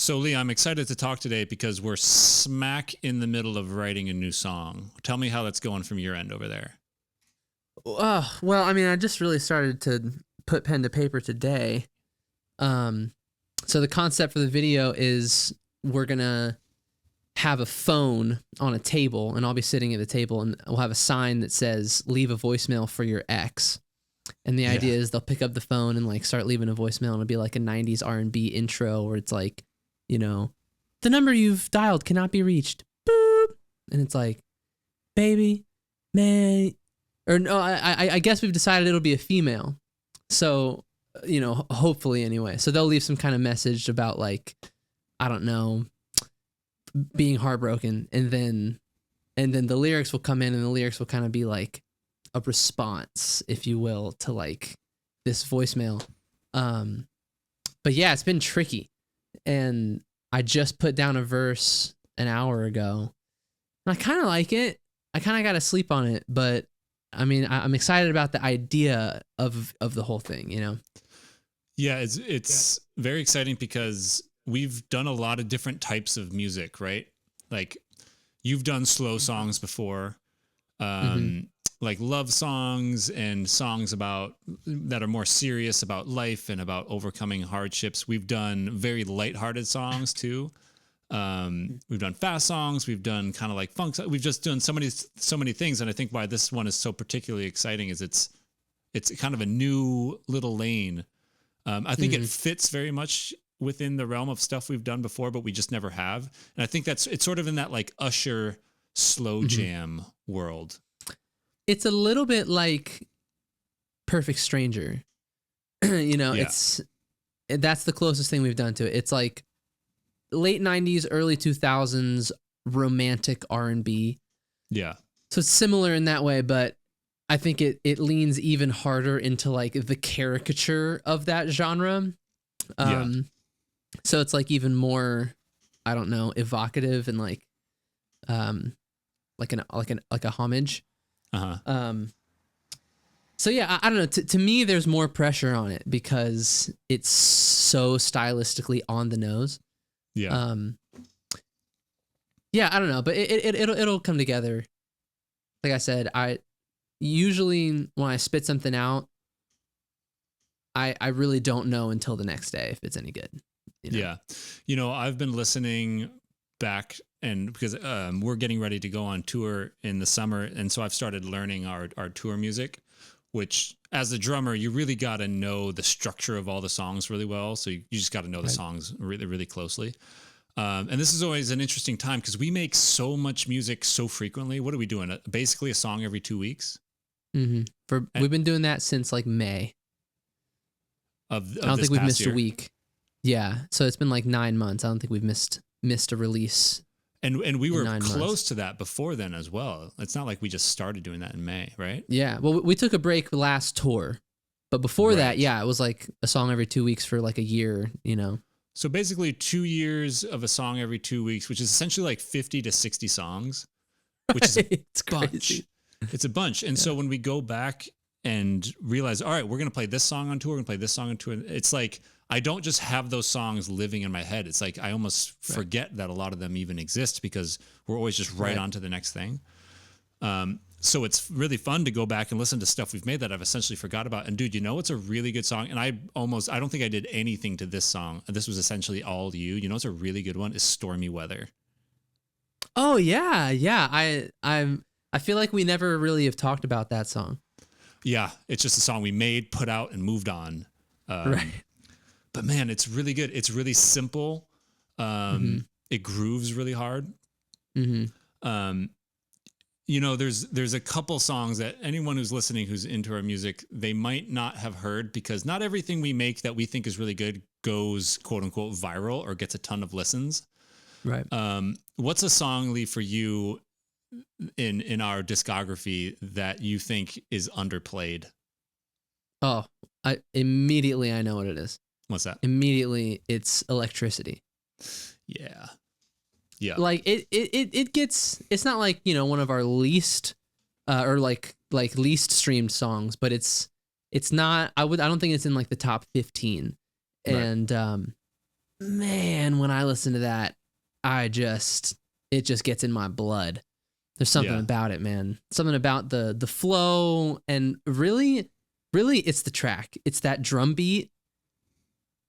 So, Lee, I'm excited to talk today because we're smack in the middle of writing a new song. Tell me how that's going from your end over there. Well, I mean, I just really started to put pen to paper today. So the concept for the video is we're gonna have a phone on a table, and I'll be sitting at the table, and we'll have a sign that says "Leave a voicemail for your ex." And the idea is they'll pick up the phone and like start leaving a voicemail, and it'll be like a '90s R&B intro where it's like, you know, the number you've dialed cannot be reached. Boop, and it's like, baby, man. Or no, I guess we've decided it'll be a female. So, you know, hopefully anyway. So they'll leave some kind of message about like, I don't know, being heartbroken. And then the lyrics will come in, and the lyrics will kind of be like a response, if you will, to like this voicemail. But yeah, it's been tricky. And I just put down a verse an hour ago. And I kind of like it. I kind of got to sleep on it, but I mean, I'm excited about the idea of the whole thing, you know? Yeah, it's very exciting because we've done a lot of different types of music, right? Like you've done slow songs before, like love songs and songs that are more serious about life and about overcoming hardships. We've done very lighthearted songs too. We've done fast songs. We've done kind of like funk. We've just done so many things. And I think why this one is so particularly exciting is it's kind of a new little lane. I think it fits very much within the realm of stuff we've done before, but we just never have. And I think it's sort of in that like Usher slow jam world. It's a little bit like Perfect Stranger, you know, that's the closest thing we've done to it. It's like late 90s, early 2000s romantic R&B. Yeah. So it's similar in that way, but I think it leans even harder into like the caricature of that genre. So it's like even more, I don't know, evocative and like a homage. So yeah, I don't know. To me, there's more pressure on it because it's so stylistically on the nose. Yeah. Yeah, I don't know, but it'll come together. Like I said, I usually when I spit something out, I really don't know until the next day if it's any good. You know? Yeah. You know, I've been listening back and because we're getting ready to go on tour in the summer. And so I've started learning our tour music, which as a drummer, you really got to know the structure of all the songs really well. So you just got to know the songs really, really closely. And this is always an interesting time because we make so much music so frequently. What are we doing? Basically a song every 2 weeks? We've been doing that since like May. I don't think we've missed a week. Yeah. So it's been like 9 months. I don't think we've missed a release. And we were close to that before then as well. It's not like we just started doing that in May, right? Yeah. Well, we took a break last tour, but before that, yeah, it was like a song every 2 weeks for like a year, you know? So basically 2 years of a song every 2 weeks, which is essentially like 50 to 60 songs, which is a bunch. Crazy. It's a bunch. And so when we go back and realize, all right, we're going to play this song on tour, we're going to play this song on tour. It's like, I don't just have those songs living in my head. It's like, I almost forget that a lot of them even exist because we're always just on to the next thing. So it's really fun to go back and listen to stuff we've made that I've essentially forgot about. And dude, you know, what's a really good song. And I don't think I did anything to this song. This was essentially all you. You know, it's a really good one is Stormy Weather. Oh yeah. Yeah. I feel like we never really have talked about that song. Yeah. It's just a song we made, put out and moved on. But man, it's really good. It's really simple. It grooves really hard. You know, there's a couple songs that anyone who's listening who's into our music, they might not have heard because not everything we make that we think is really good goes quote unquote viral or gets a ton of listens. Right. What's a song, Lee, for you in our discography that you think is underplayed? Oh, I know what it is. What's that? Immediately, it's Electricity. Yeah. Yeah. Like it gets, it's not like, you know, one of our least or like least streamed songs, but it's not, I don't think it's in like the top 15. And man, when I listen to that, it just gets in my blood. There's something about it, man. Something about the flow, and really it's the track. It's that drum beat.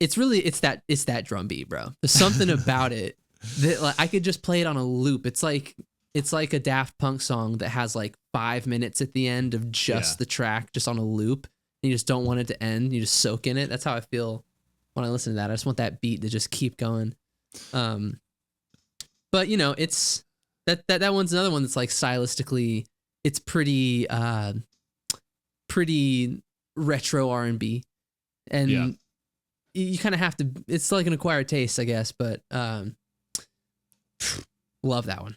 It's that drum beat, bro. There's something about it that like I could just play it on a loop. It's like a Daft Punk song that has like 5 minutes at the end of just the track, just on a loop. And you just don't want it to end. You just soak in it. That's how I feel when I listen to that. I just want that beat to just keep going. But you know, it's that one's another one that's like stylistically, it's pretty retro R&B, and you kind of have to. It's like an acquired taste, I guess. But love that one.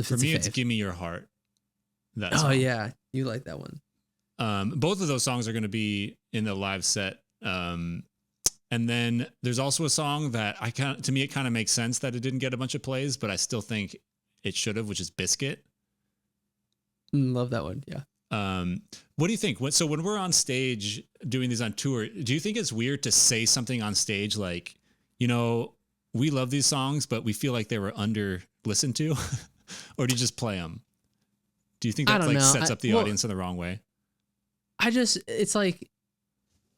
For me, it's "Give Me Your Heart." That song. Oh yeah, you like that one. Both of those songs are going to be in the live set. And then there's also a song that to me, it kind of makes sense that it didn't get a bunch of plays, but I still think it should have, which is Biscuit. Love that one. Yeah. What do you think? So when we're on stage doing these on tour, do you think it's weird to say something on stage like, you know, we love these songs, but we feel like they were under listened to, or do you just play them? Do you think that like sets up the audience in the wrong way? It's like,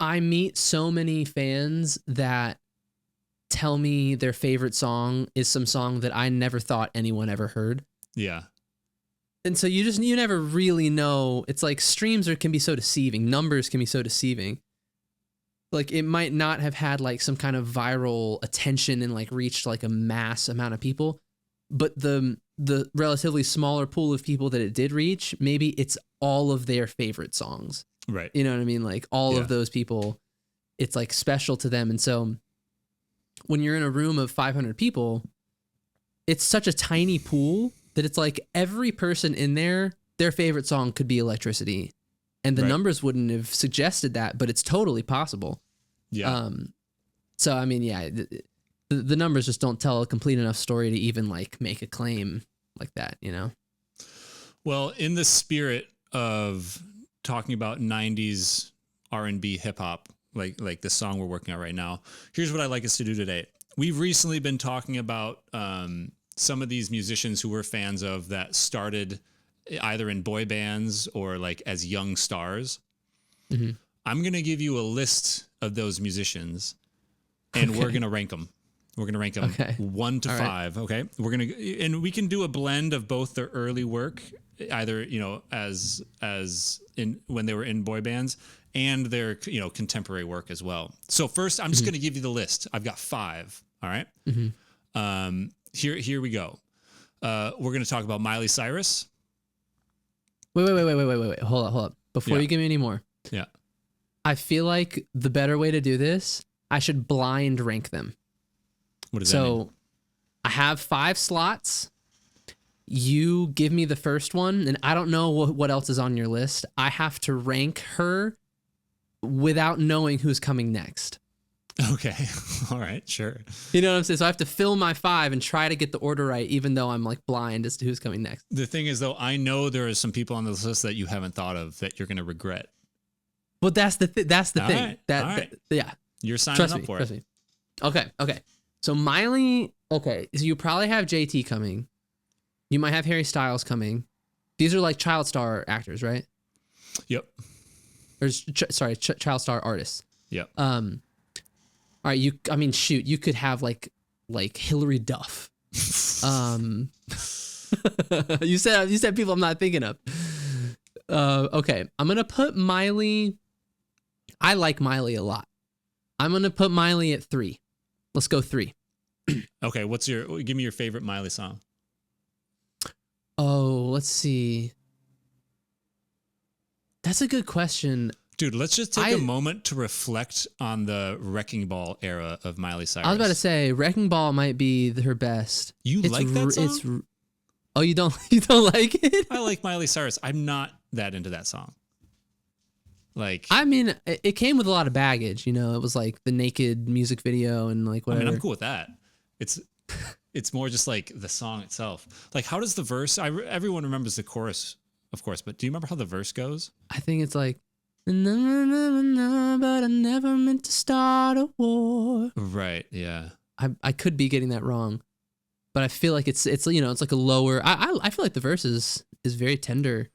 I meet so many fans that tell me their favorite song is some song that I never thought anyone ever heard. Yeah. And so you never really know. It's like streams can be so deceiving. Numbers can be so deceiving. Like it might not have had like some kind of viral attention and like reached like a mass amount of people, but the relatively smaller pool of people that it did reach, maybe it's all of their favorite songs. Right. You know what I mean? Like all of those people, it's like special to them. And so when you're in a room of 500 people, it's such a tiny pool that it's like every person in there, their favorite song could be Electricity. And the numbers wouldn't have suggested that, but it's totally possible. Yeah. So, I mean, the numbers just don't tell a complete enough story to even like make a claim like that, you know? Well, in the spirit of talking about 90s R&B hip hop, like the song we're working on right now, here's what I'd like us to do today. We've recently been talking about some of these musicians who we're fans of that started either in boy bands or like as young stars. Mm-hmm. I'm going to give you a list of those musicians and we're going to rank them. We're going to rank them 1 to 5. Right. Okay. And we can do a blend of both their early work, either, you know, as in when they were in boy bands, and their, you know, contemporary work as well. So first, I'm just going to give you the list. I've got 5. All right. Mm-hmm. Here we go. We're going to talk about Miley Cyrus. Wait. Hold up. Before you give me any more. Yeah. I feel like the better way to do this, I should blind rank them. What does that mean? So I have 5 slots. You give me the first one, and I don't know what else is on your list. I have to rank her without knowing who's coming next. Okay. All right. Sure. You know what I'm saying? So I have to fill my 5 and try to get the order right, even though I'm like blind as to who's coming next. The thing is, though, I know there are some people on this list that you haven't thought of that you're going to regret. Well, that's the thing. Right. That, yeah. You're signing up for it. Me. Okay. So Miley, so you probably have JT coming. You might have Harry Styles coming. These are like child star actors, right? Yep. Or child star artists. Yep. All right, you could have like Hilary Duff. You said people I'm not thinking of. Okay, I'm going to put Miley. I like Miley a lot. I'm going to put Miley at 3. Let's go 3. Okay, give me your favorite Miley song. Oh, let's see. That's a good question. Dude, let's just take a moment to reflect on the Wrecking Ball era of Miley Cyrus. I was about to say Wrecking Ball might be her best. You like that song? Oh, you don't like it? I like Miley Cyrus. I'm not that into that song. Like, I mean, it came with a lot of baggage, you know. It was like the naked music video and like whatever. I mean, I'm cool with that. It's more just like the song itself. Like, how does the verse? Everyone remembers the chorus, of course, but do you remember how the verse goes? I think it's like, no, but I never meant to start a war. Right. Yeah. I could be getting that wrong, but I feel like it's it's like a lower. I feel like the verse is very tender.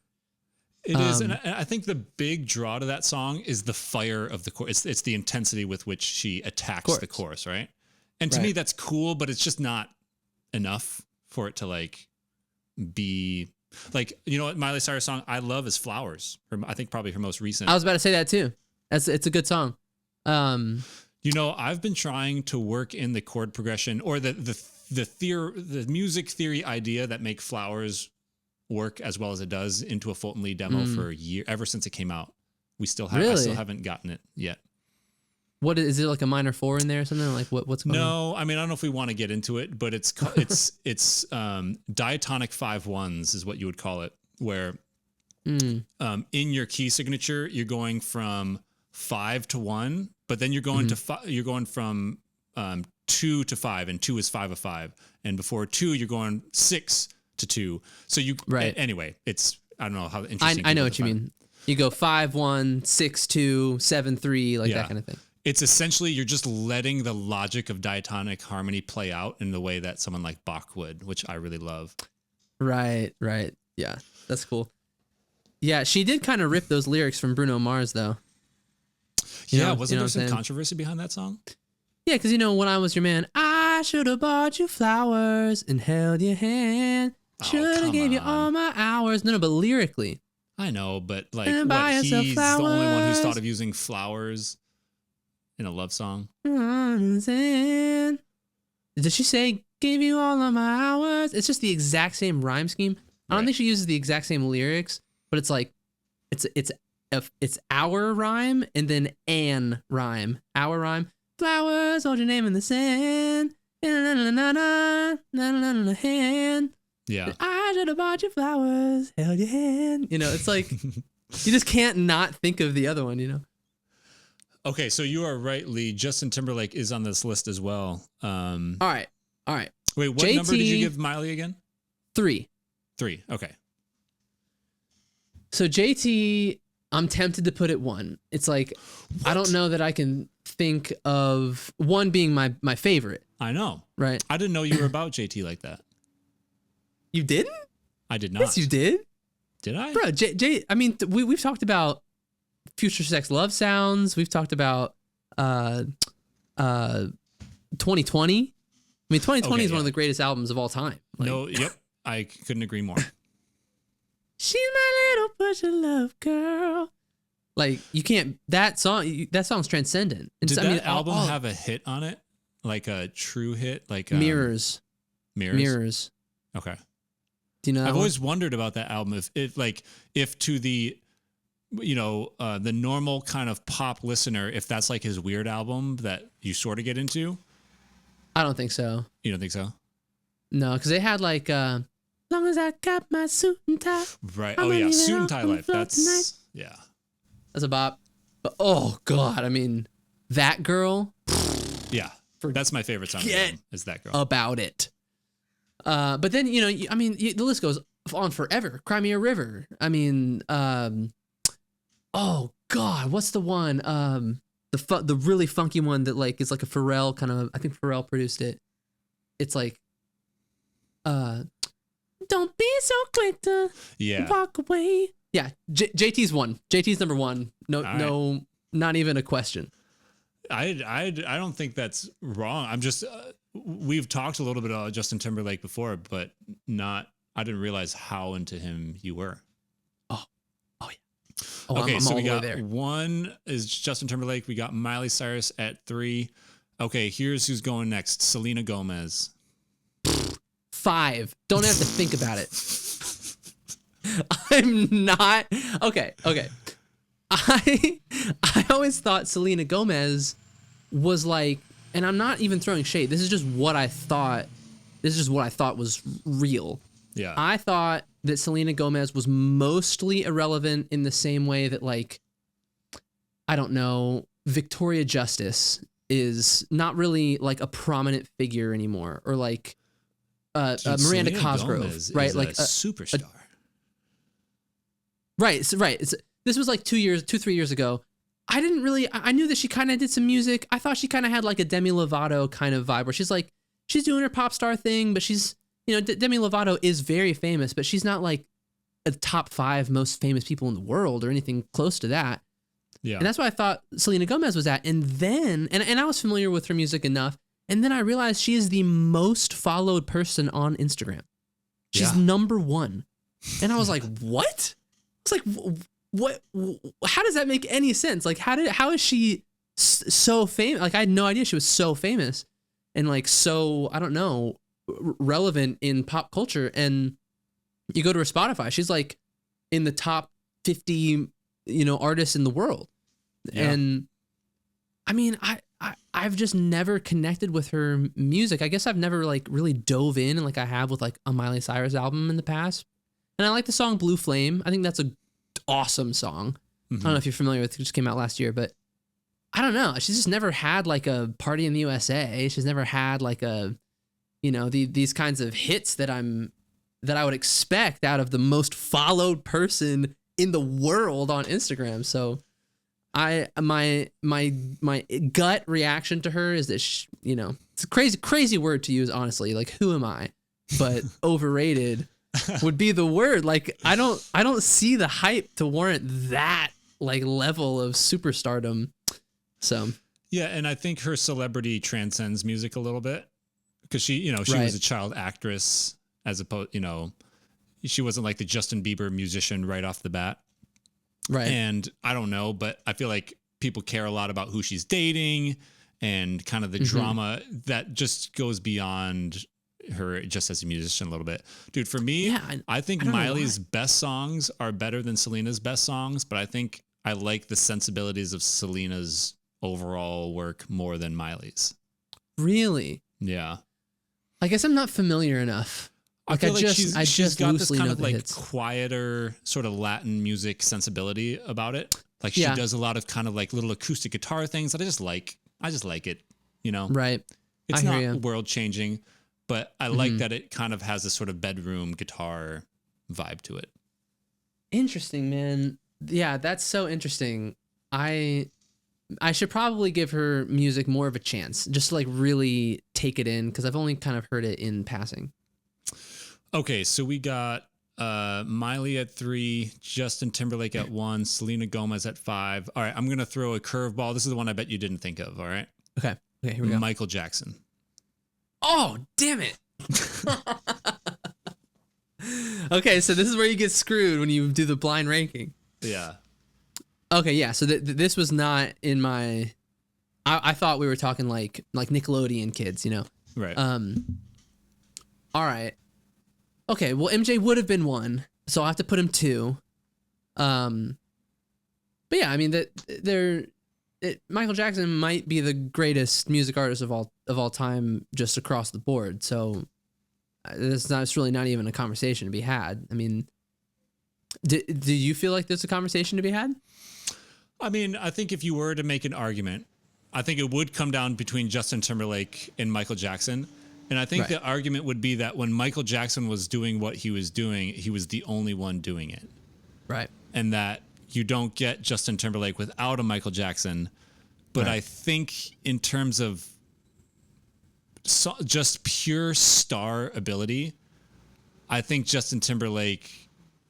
It is, and I think the big draw to that song is the fire of the chorus. It's the intensity with which she attacks the chorus, right? And to me, that's cool, but it's just not enough for it to like be like, you know what Miley Cyrus song I love is Flowers. I think probably her most recent. I was about to say that too. It's a good song. You know, I've been trying to work in the chord progression or the music theory idea that make Flowers work as well as it does into a Fulton Lee demo for a year, ever since it came out. I still haven't gotten it yet. What is it, like a minor 4 in there or something? Like what's going on? No, I mean, I don't know if we want to get into it, but it's diatonic 5/1s is what you would call it, where in your key signature you're going from 5 to 1, but then you're going you're going from 2 to 5, and 2 is 5 of 5, and before 2 you're going 6 to 2. So you anyway, it's I don't know how interesting. I know what you mean. You go 5-1, 6-2, 7-3, like that kind of thing. It's essentially you're just letting the logic of diatonic harmony play out in the way that someone like Bach would, which I really love. Right. Yeah, that's cool. Yeah, she did kind of rip those lyrics from Bruno Mars, though. Wasn't there some controversy behind that song? Yeah, because When I Was Your Man, I should have bought you flowers and held your hand. Should have gave you all my hours. No, but lyrically. I know, but like, he's the only one who's thought of using flowers in a love song. Did she say, gave you all of my hours? It's just the exact same rhyme scheme. I don't think she uses the exact same lyrics, but it's like, it's our rhyme and then an rhyme. Our rhyme. Flowers, hold your name in the sand. Hand. Yeah. I should have bought you flowers, held your hand. It's like, you just can't not think of the other one, Okay, so you are right, Lee. Justin Timberlake is on this list as well. All right. Wait, what number did you give Miley again? 3. Okay. So JT, I'm tempted to put it 1. It's like, I don't know that I can think of 1 being my favorite. I know. Right. I didn't know you were about JT like that. You didn't? I did not. Yes, you did. Did I? Bro, I mean, we've talked about Future Sex Love Sounds. We've talked about 2020. I mean, 2020 is one of the greatest albums of all time. Like, I couldn't agree more. She's my little push of love girl. Like, you can't, that song's transcendent. And Did that album have a hit on it? Like a true hit? Like Mirrors. Okay. Do you know that I've one? always wondered about that album. If to the, the normal kind of pop listener, if that's like his weird album that you sort of get into. I don't think so. You don't think so? No, because they had like, long as I got my suit and tie. Right. Oh yeah, Suit and Tie Life. That's That's a bop. But oh god, I mean, That Girl. Yeah, that's my favorite song. Is That Girl. About it. But then the list goes on forever. Cry Me a River. I mean, oh god, what's the one? The really funky one that like is like a Pharrell kind of. I think Pharrell produced it. It's like, don't be so quick to walk away. Yeah, JT's 1. JT's number 1. No, not even a question. I don't think that's wrong. I'm just we've talked a little bit about Justin Timberlake before, but I didn't realize how into him you were. Oh yeah. Okay, so we got 1 is Justin Timberlake. We got Miley Cyrus at 3. Okay, here's who's going next. Selena Gomez. 5. Don't have to think about it. I'm not okay. I always thought Selena Gomez was like, and I'm not even throwing shade. This is just what I thought. This is just what I thought was real. Yeah. I thought that Selena Gomez was mostly irrelevant in the same way that, like, I don't know, Victoria Justice is not really like a prominent figure anymore, or like Miranda Cosgrove, Gomez right? Is like a superstar. Right. This was like 3 years ago. I didn't really. I knew that she kind of did some music. I thought she kind of had like a Demi Lovato kind of vibe, where she's doing her pop star thing, but she's, Demi Lovato is very famous, but she's not like a top 5 most famous people in the world or anything close to that. Yeah. And that's what I thought Selena Gomez was at. And then, and I was familiar with her music enough. And then I realized she is the most followed person on Instagram. She's number 1. And I was like, what? It's like, what? How does that make any sense? Like, how is she so famous? Like, I had no idea she was so famous and like, so, I don't know, relevant in pop culture. And you go to her Spotify, she's like in the top 50, artists in the world. Yeah. And I mean, I've just never connected with her music. I guess I've never like really dove in like I have with like a Miley Cyrus album in the past. And I like the song Blue Flame. I think that's an awesome song. I don't know if you're familiar with it. It just came out last year, but I don't know. She's just never had like a Party in the USA. She's never had like a, these kinds of hits that I would expect out of the most followed person in the world on Instagram. So my gut reaction to her is that it's a crazy word to use, honestly. Like, who am I? But overrated would be the word. Like, I don't see the hype to warrant that like level of superstardom. So yeah, and I think her celebrity transcends music a little bit because she was a child actress as opposed, she wasn't like the Justin Bieber musician right off the bat. Right. And I don't know, but I feel like people care a lot about who she's dating and kind of the drama that just goes beyond her just as a musician a little bit. Dude, for me, I think Miley's best songs are better than Selena's best songs, but I think I like the sensibilities of Selena's overall work more than Miley's. Really? Yeah. I guess I'm not familiar enough. Like, I feel like she's got this kind of like hits. quieter sort of Latin music sensibility about it. Like she does a lot of kind of like little acoustic guitar things that I just like it, Right. It's not world changing, but I like that it kind of has this sort of bedroom guitar vibe to it. Interesting, man. Yeah, that's so interesting. I should probably give her music more of a chance, just to like really take it in, because I've only kind of heard it in passing. Okay, so we got Miley at 3, Justin Timberlake at 1, Selena Gomez at 5. All right, I'm going to throw a curveball. This is the one I bet you didn't think of, all right? Okay, here we go. Michael Jackson. Oh, damn it. Okay, so this is where you get screwed when you do the blind ranking. Yeah. Okay, yeah, so this was not in my... I thought we were talking like Nickelodeon kids, Right. All right. Okay, well, MJ would have been 1, so I'll have to put him 2. But yeah, I mean Michael Jackson might be the greatest music artist of all time, just across the board. So it's really not even a conversation to be had. I mean, do you feel like there's a conversation to be had? I mean, I think if you were to make an argument, I think it would come down between Justin Timberlake and Michael Jackson. And I think the argument would be that when Michael Jackson was doing what he was doing, he was the only one doing it. Right. And that you don't get Justin Timberlake without a Michael Jackson. But I think in terms of just pure star ability, I think Justin Timberlake,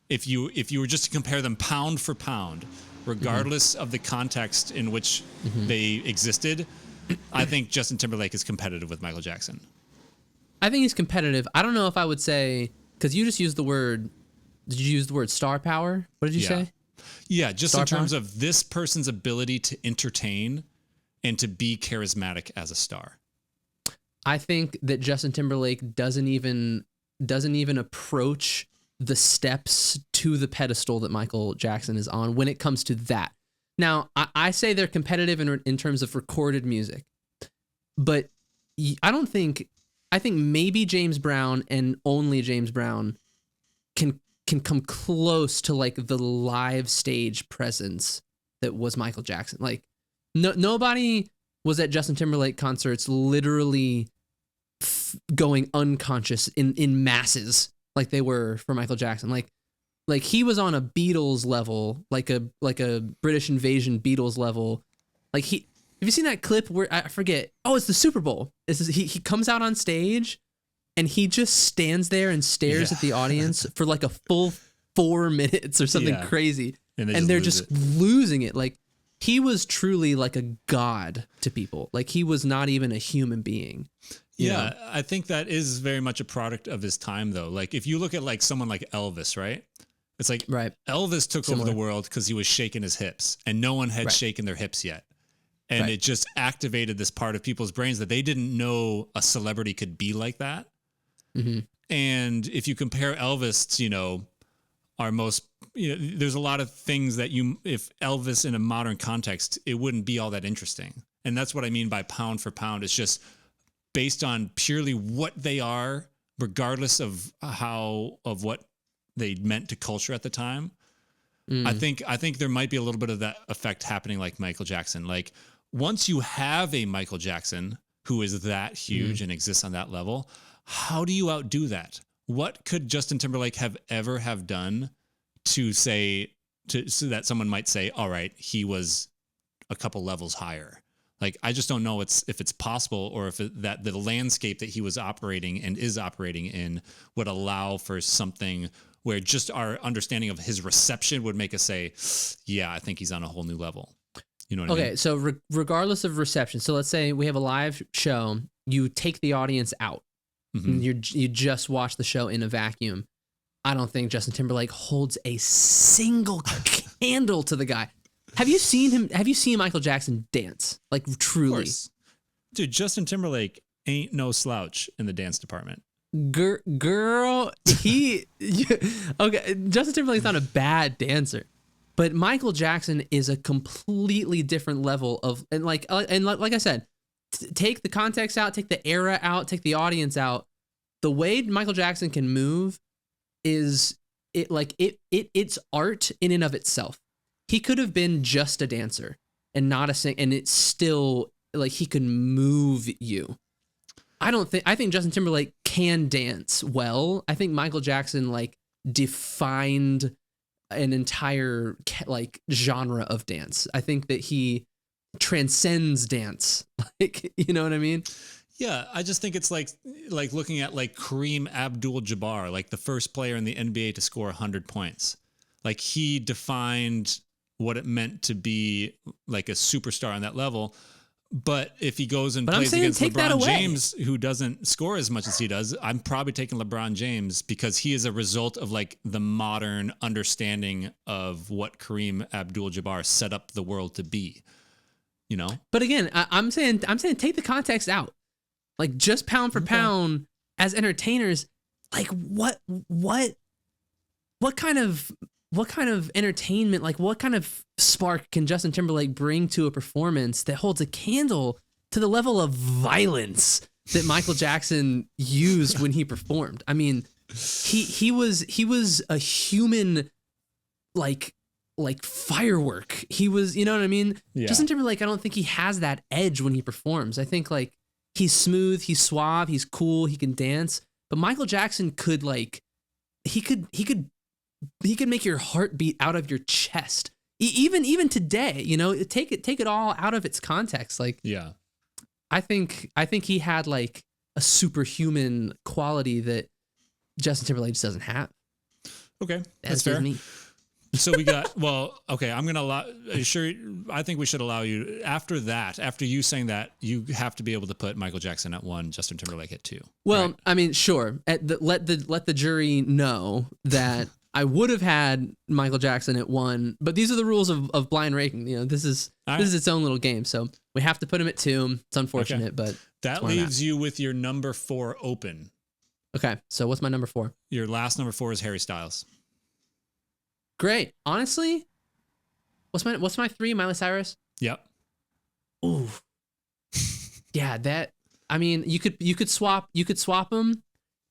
if you were just to compare them pound for pound, regardless of the context in which they existed, I think Justin Timberlake is competitive with Michael Jackson. I think he's competitive. I don't know if I would say, because you just used the word, did you use the word star power? What did you say? Yeah, just Star in terms power? of this person's ability to entertain and to be charismatic as a star. I think that Justin Timberlake doesn't even approach the steps to the pedestal that Michael Jackson is on when it comes to that. Now, I say they're competitive in terms of recorded music, but I think maybe James Brown and only James Brown can come close to like the live stage presence that was Michael Jackson. Like nobody was at Justin Timberlake concerts literally going unconscious in masses like they were for Michael Jackson. Like Like he was on a Beatles level, like a British Invasion Beatles level. Like have you seen that clip where I forget? Oh, it's the Super Bowl. He comes out on stage and he just stands there and stares at the audience for like a full 4 minutes or something crazy. And they're just losing it. Like he was truly like a god to people. Like he was not even a human being. You know? I think that is very much a product of his time though. Like if you look at like someone like Elvis, right? It's like Elvis took over the world because he was shaking his hips and no one had shaken their hips yet. And it just activated this part of people's brains that they didn't know a celebrity could be like that. Mm-hmm. And if you compare Elvis to, you know, our most, you know, there's a lot of things that if Elvis in a modern context, it wouldn't be all that interesting. And that's what I mean by pound for pound. It's just based on purely what they are, regardless of what they meant to culture at the time. I think there might be a little bit of that effect happening like Michael Jackson. Like once you have a Michael Jackson who is that huge and exists on that level, how do you outdo that? What could Justin Timberlake have done to say so that someone might say, all right, he was a couple levels higher? Like, I just don't know if it's possible or if that the landscape that he was operating and is operating in would allow for something where just our understanding of his reception would make us say, yeah, I think he's on a whole new level. You know what I mean? Okay, so regardless of reception, so let's say we have a live show, you take the audience out. Mm-hmm. You just watch the show in a vacuum. I don't think Justin Timberlake holds a single candle to the guy. Have you seen him? Have you seen Michael Jackson dance? Like truly, dude. Justin Timberlake ain't no slouch in the dance department. Girl, okay. Justin Timberlake's not a bad dancer, but Michael Jackson is a completely different level of like I said, take the context out, take the era out, take the audience out. The way Michael Jackson can move is it's art in and of itself. He could have been just a dancer and not a sing, and it's still like he can move you. I think Justin Timberlake can dance well. I think Michael Jackson like defined an entire like genre of dance. I think that he transcends dance. Like, you know what I mean? Yeah, I just think it's like looking at like Kareem Abdul-Jabbar, like the first player in the NBA to score 100 points. Like he defined what it meant to be like a superstar on that level. But if he goes and plays against LeBron James, who doesn't score as much as he does, I'm probably taking LeBron James because he is a result of like the modern understanding of what Kareem Abdul-Jabbar set up the world to be. You know? But again, I'm saying take the context out. Like just pound for pound as entertainers, like what kind of entertainment, like what kind of spark can Justin Timberlake bring to a performance that holds a candle to the level of violence that Michael Jackson used when he performed? I mean, he was a human like firework. He was, you know what I mean? Yeah. Justin Timberlake, I don't think he has that edge when he performs. I think like he's smooth, he's suave, he's cool, he can dance. But Michael Jackson could like he could make your heart beat out of your chest. Even today, you know, take it all out of its context. Like, yeah, I think he had like a superhuman quality that Justin Timberlake just doesn't have. Okay, that's fair. Me. So we got, I'm going to allow, I think we should allow you after you saying that, you have to be able to put Michael Jackson at 1, Justin Timberlake at 2. Well, right? I mean, sure. Let the jury know that I would have had Michael Jackson at 1, but these are the rules of blind ranking. You know, this is its own little game. So we have to put him at 2. It's unfortunate, but that leaves you with your number 4 open. Okay. So what's my number 4? Your last number 4 is Harry Styles. Great. Honestly, what's my 3? Miley Cyrus? Yep. Ooh. Yeah, that, I mean, you could swap them.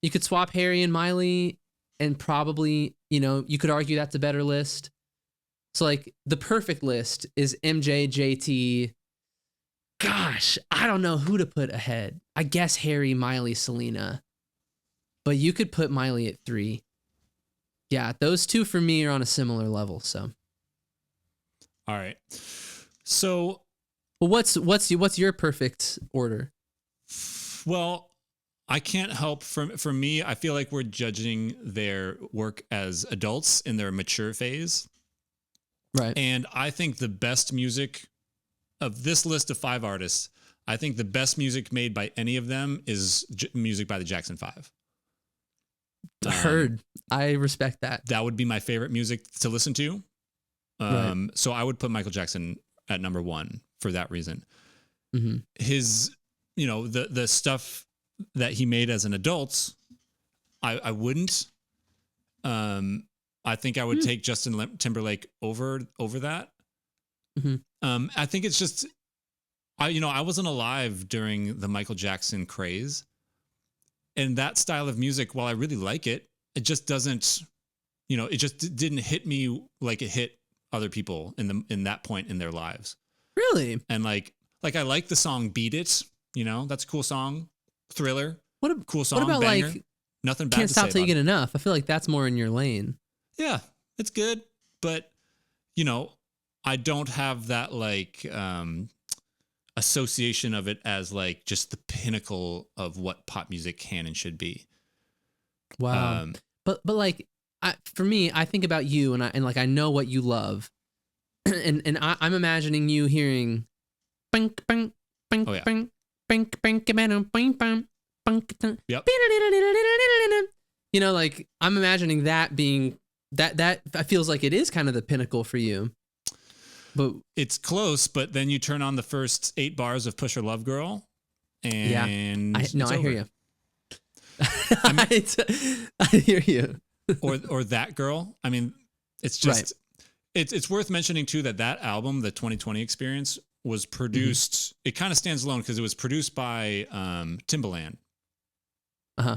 You could swap Harry and Miley, and probably, you know, you could argue that's a better list. So like the perfect list is MJ, JT. Gosh, I don't know who to put ahead. I guess Harry, Miley, Selena. But you could put Miley at 3. Yeah, those two for me are on a similar level. So, All right. So, well, what's your perfect order? well, I can't help for me, I feel like we're judging their work as adults in their mature phase. Right. And I think the best music of this list of 5 artists, I think the best music made by any of them is music by the Jackson 5. Heard. I respect that. That would be my favorite music to listen to. Right. So I would put Michael Jackson at number 1 for that reason. Mm-hmm. His, the stuff that he made as an adult, I wouldn't. I think I would take Justin Timberlake over that. Mm-hmm. I think it's just, I wasn't alive during the Michael Jackson craze, and that style of music, while I really like it, it just doesn't, it just didn't hit me like it hit other people in that point in their lives. Really? And like I like the song "Beat It," that's a cool song. Thriller, cool song. What about banger. like Nothing bad Can't to Stop say Till You about Get it. Enough? I feel like that's more in your lane. Yeah, it's good, but I don't have that like association of it as like just the pinnacle of what pop music can and should be. Wow. But like for me, I think about you and like I know what you love. and I'm imagining you hearing bink bink bink Oh, yeah. bink bink bink bink bink bink. Yep. Like I'm imagining that being that feels like it is kind of the pinnacle for you. But It's close, but then you turn on the first 8 bars of Push Your Love Girl, and I it's hear over. you. I hear you. or that girl. I mean, it's just it's worth mentioning too that album, the 2020 Experience, was produced. It kind of stands alone because it was produced by Timbaland. Uh-huh.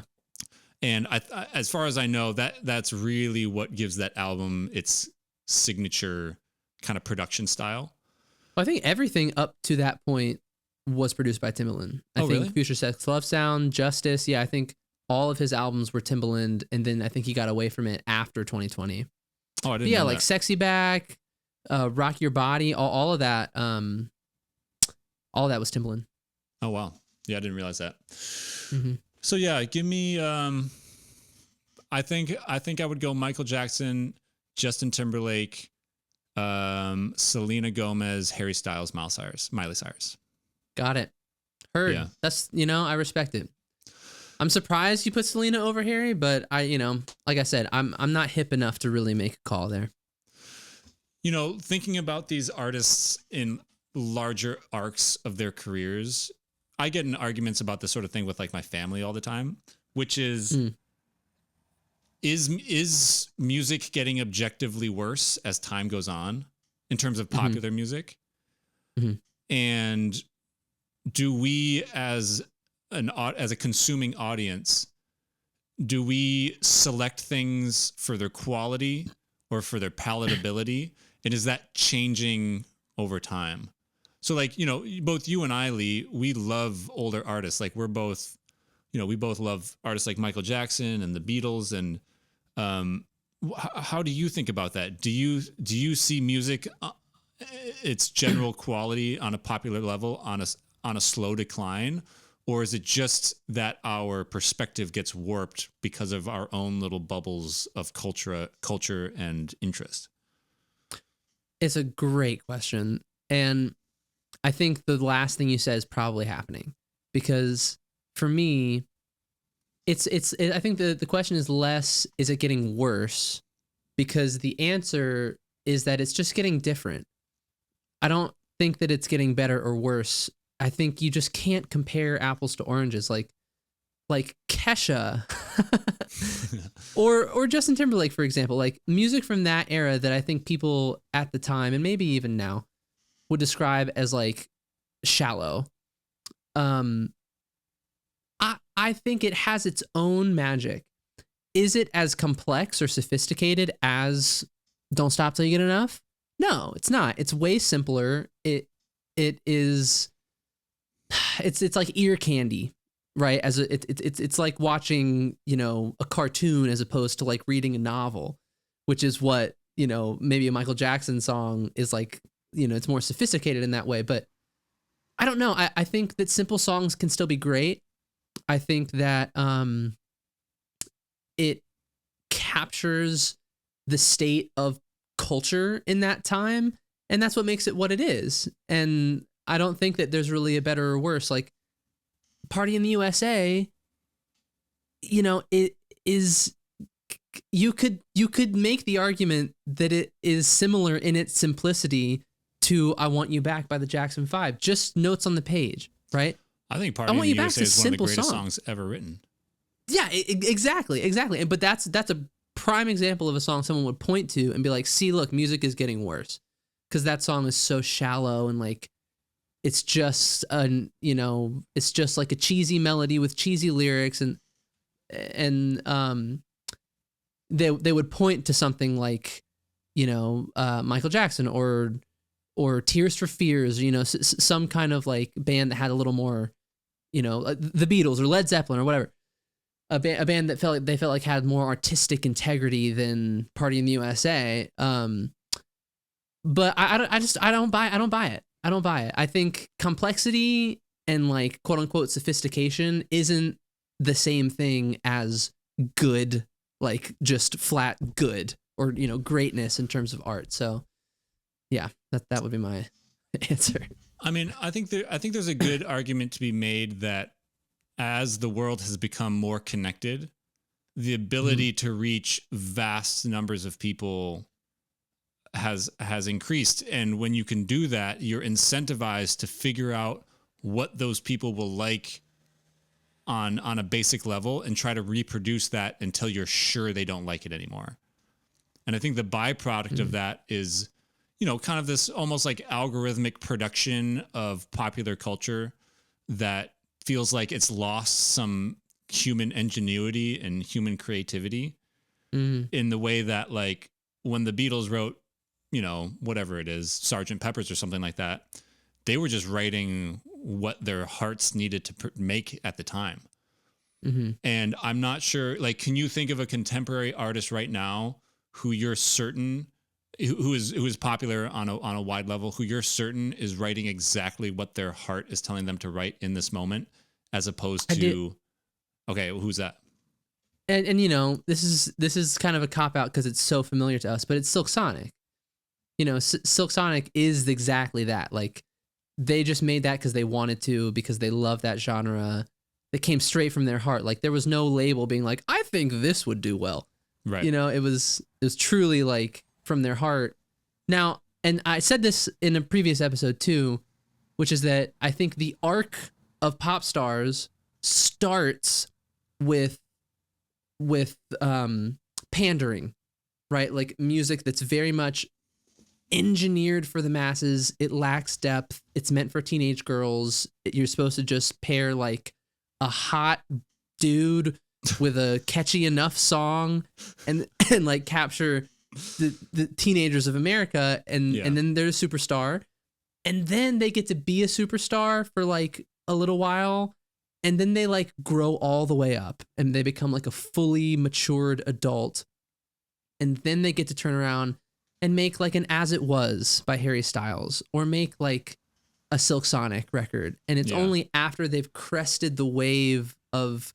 And as far as I know, that's really what gives that album its signature kind of production style. Well, I think everything up to that point was produced by Timbaland. I think really? Future Sex Love Sound, Justice. Yeah, I think all of his albums were Timbaland, and then I think he got away from it after 2020. Oh, I didn't. Yeah, know like that. Sexy Back, Rock Your Body, all of that. All of that was Timbaland. Oh wow, yeah, I didn't realize that. Mm-hmm. So yeah, give me. I think I would go Michael Jackson, Justin Timberlake, Selena Gomez, Harry Styles, Miley Cyrus. Got it. Heard. Yeah. That's I respect it. I'm surprised you put Selena over Harry, but like I said, I'm not hip enough to really make a call there. Thinking about these artists in larger arcs of their careers, I get in arguments about this sort of thing with like my family all the time, which is is music getting objectively worse as time goes on in terms of popular music? Mm-hmm. And do we as a consuming audience, do we select things for their quality or for their palatability? And is that changing over time? So like, both you and I, Lee, we love older artists. Like we're both, we both love artists like Michael Jackson and the Beatles. And how do you think about that? Do you see music, its general quality on a popular level on a slow decline? Or is it just that our perspective gets warped because of our own little bubbles of culture and interest? It's a great question. And I think the last thing you said is probably happening, because for me, I think the question is less, is it getting worse? Because the answer is that it's just getting different. I don't think that it's getting better or worse. I think you just can't compare apples to oranges. Like Kesha or Justin Timberlake, for example, like music from that era that I think people at the time, and maybe even now, would describe as like shallow. I think it has its own magic. Is it as complex or sophisticated as Don't Stop Till You Get Enough? No, it's not. It's way simpler. It's like ear candy, right? As it's like watching, you know, a cartoon as opposed to like reading a novel, which is what, you know, maybe a Michael Jackson song is like, you know, it's more sophisticated in that way. But I don't know. I think that simple songs can still be great. I think that it captures the state of culture in that time, and that's what makes it what it is. And I don't think that there's really a better or worse. Like Party in the USA, you know, it is, you could make the argument that it is similar in its simplicity to I Want You Back by the Jackson 5, just notes on the page, right? I think Party in the USA is one of the greatest songs ever written. Yeah, exactly. But that's a prime example of a song someone would point to and be like, see, look, music is getting worse. Because that song is so shallow and like, it's just it's just like a cheesy melody with cheesy lyrics, and they would point to something like, you know, Michael Jackson or Tears for Fears, you know, some kind of like band that had a little more, you know, the Beatles or Led Zeppelin or whatever, a band that felt like had more artistic integrity than Party in the USA. But I don't buy it. I don't buy it. I think complexity and like quote unquote sophistication isn't the same thing as good, like just flat good, or, you know, greatness in terms of art. So yeah, that would be my answer. I mean, I think there's a good argument to be made that as the world has become more connected, the ability to reach vast numbers of people has increased. And when you can do that, you're incentivized to figure out what those people will like on a basic level and try to reproduce that until you're sure they don't like it anymore. And I think the byproduct of that is, you know, kind of this almost like algorithmic production of popular culture that feels like it's lost some human ingenuity and human creativity in the way that, like, when the Beatles wrote, you know, whatever it is, Sgt. Pepper's or something like that, they were just writing what their hearts needed to make at the time. And I'm not sure, like, can you think of a contemporary artist right now who you're certain who is popular on a wide level, who you're certain is writing exactly what their heart is telling them to write in this moment, as opposed to, okay, who's that? And you know, this is kind of a cop out because it's so familiar to us, but it's Silk Sonic. You know, Silk Sonic is exactly that. Like, they just made that because they wanted to, because they love that genre. That came straight from their heart. Like, there was no label being like, I think this would do well. Right. You know, it was truly like from their heart. Now, and I said this in a previous episode too, which is that I think the arc of pop stars starts with pandering, right? Like music that's very much engineered for the masses. It lacks depth. It's meant for teenage girls. You're supposed to just pair like a hot dude with a catchy enough song and like capture the teenagers of America, and then they're a superstar, and then they get to be a superstar for like a little while, and then they like grow all the way up and they become like a fully matured adult, and then they get to turn around and make like an As It Was by Harry Styles, or make like a Silk Sonic record. And it's only after they've crested the wave of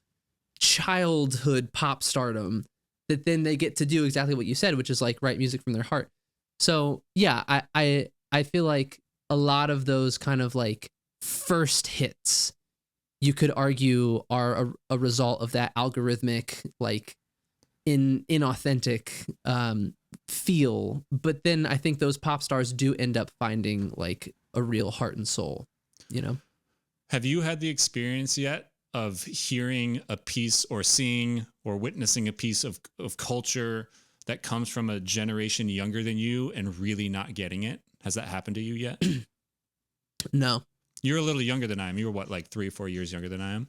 childhood pop stardom that then they get to do exactly what you said, which is like write music from their heart. So yeah, I feel like a lot of those kind of like first hits, you could argue, are a result of that algorithmic, like inauthentic feel. But then I think those pop stars do end up finding like a real heart and soul, you know? Have you had the experience yet of hearing a piece or seeing or witnessing a piece of culture that comes from a generation younger than you and really not getting it? Has that happened to you yet? No. You're a little younger than I am. You were what, like 3 or 4 years younger than I am?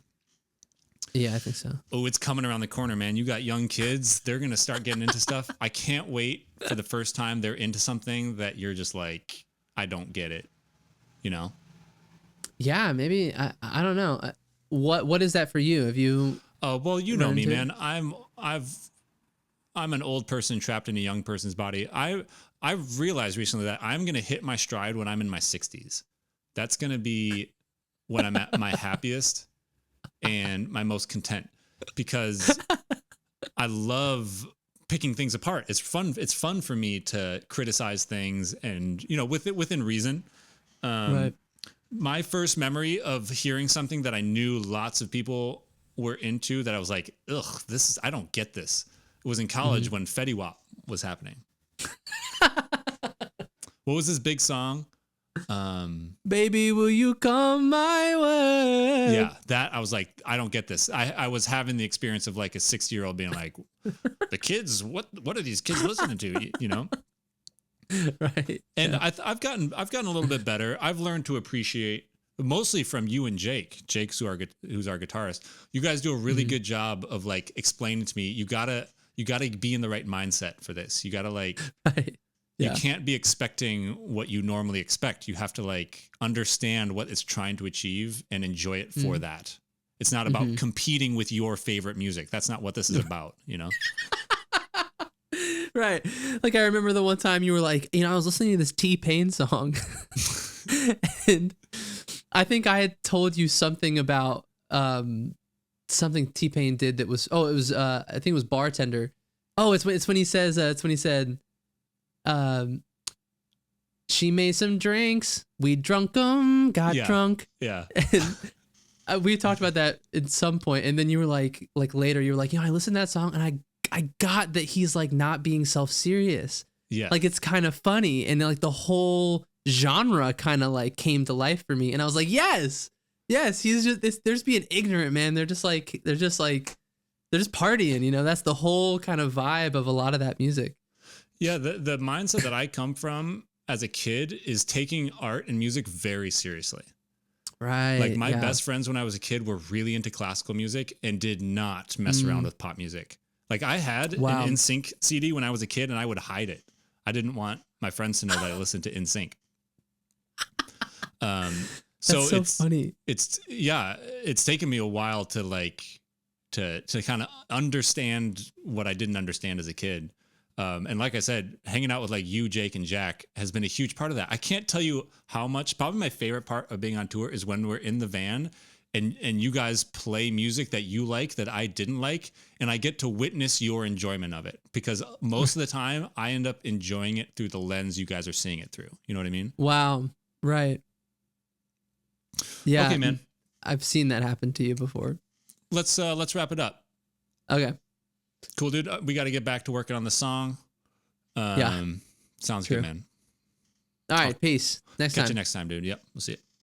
Yeah, I think so. Oh, it's coming around the corner, man. You got young kids. They're going to start getting into stuff. I can't wait for the first time they're into something that you're just like, I don't get it, you know? Yeah, maybe. I don't know. what is that for you? Have you? Oh, well, you know me, man. I'm an old person trapped in a young person's body. I've realized recently that I'm going to hit my stride when I'm in my 60s. That's going to be when I'm at my happiest and my most content, because I love picking things apart. It's fun. It's fun for me to criticize things, and within reason. Right. My first memory of hearing something that I knew lots of people were into, that I was like, ugh, I don't get this. It was in college when Fetty Wap was happening. What was this big song? Baby, will you come my way? Yeah, that I was like, I don't get this. I was having the experience of like a 60-year-old being like, the kids, what are these kids listening to? You know? Right. And yeah. I've gotten a little bit better. I've learned to appreciate, mostly from you and Jake, who's our guitarist. You guys do a really good job of like explaining to me, you gotta be in the right mindset for this. You gotta like, Right. Yeah. you can't be expecting what you normally expect. You have to like understand what it's trying to achieve and enjoy it for that. It's not about competing with your favorite music. That's not what this is about, you know? Right. Like I remember the one time you were like, I was listening to this T-Pain song and I think I had told you something about something T-Pain did that was, I think it was Bartender. Oh, it's when he said, she made some drinks, we drunk them, got drunk. Yeah. And we talked about that at some point, and then you were like later, you were like, I listened to that song and I got that he's like not being self-serious. Yeah. Like it's kind of funny, and like the whole genre kind of like came to life for me, and I was like, yes, he's just they're just being ignorant, man. They're just partying, that's the whole kind of vibe of a lot of that music. Yeah, the mindset that I come from as a kid is taking art and music very seriously. Right. Like my best friends when I was a kid were really into classical music and did not mess around with pop music. Like I had an NSYNC CD when I was a kid, and I would hide it. I didn't want my friends to know that I listened to NSYNC. So That's so funny. It's taken me a while to like to kind of understand what I didn't understand as a kid. And like I said, hanging out with like you, Jake, and Jack has been a huge part of that. I can't tell you how much. Probably my favorite part of being on tour is when we're in the van and you guys play music that you like that I didn't like, and I get to witness your enjoyment of it, because most of the time I end up enjoying it through the lens you guys are seeing it through. You know what I mean? Wow. Right. Yeah. Okay, man. I've seen that happen to you before. Let's wrap it up. Okay. Cool, dude. We got to get back to working on the song. Sounds True. good, man. All right. Peace. Next time. Catch you next time, dude. Yep. We'll see you.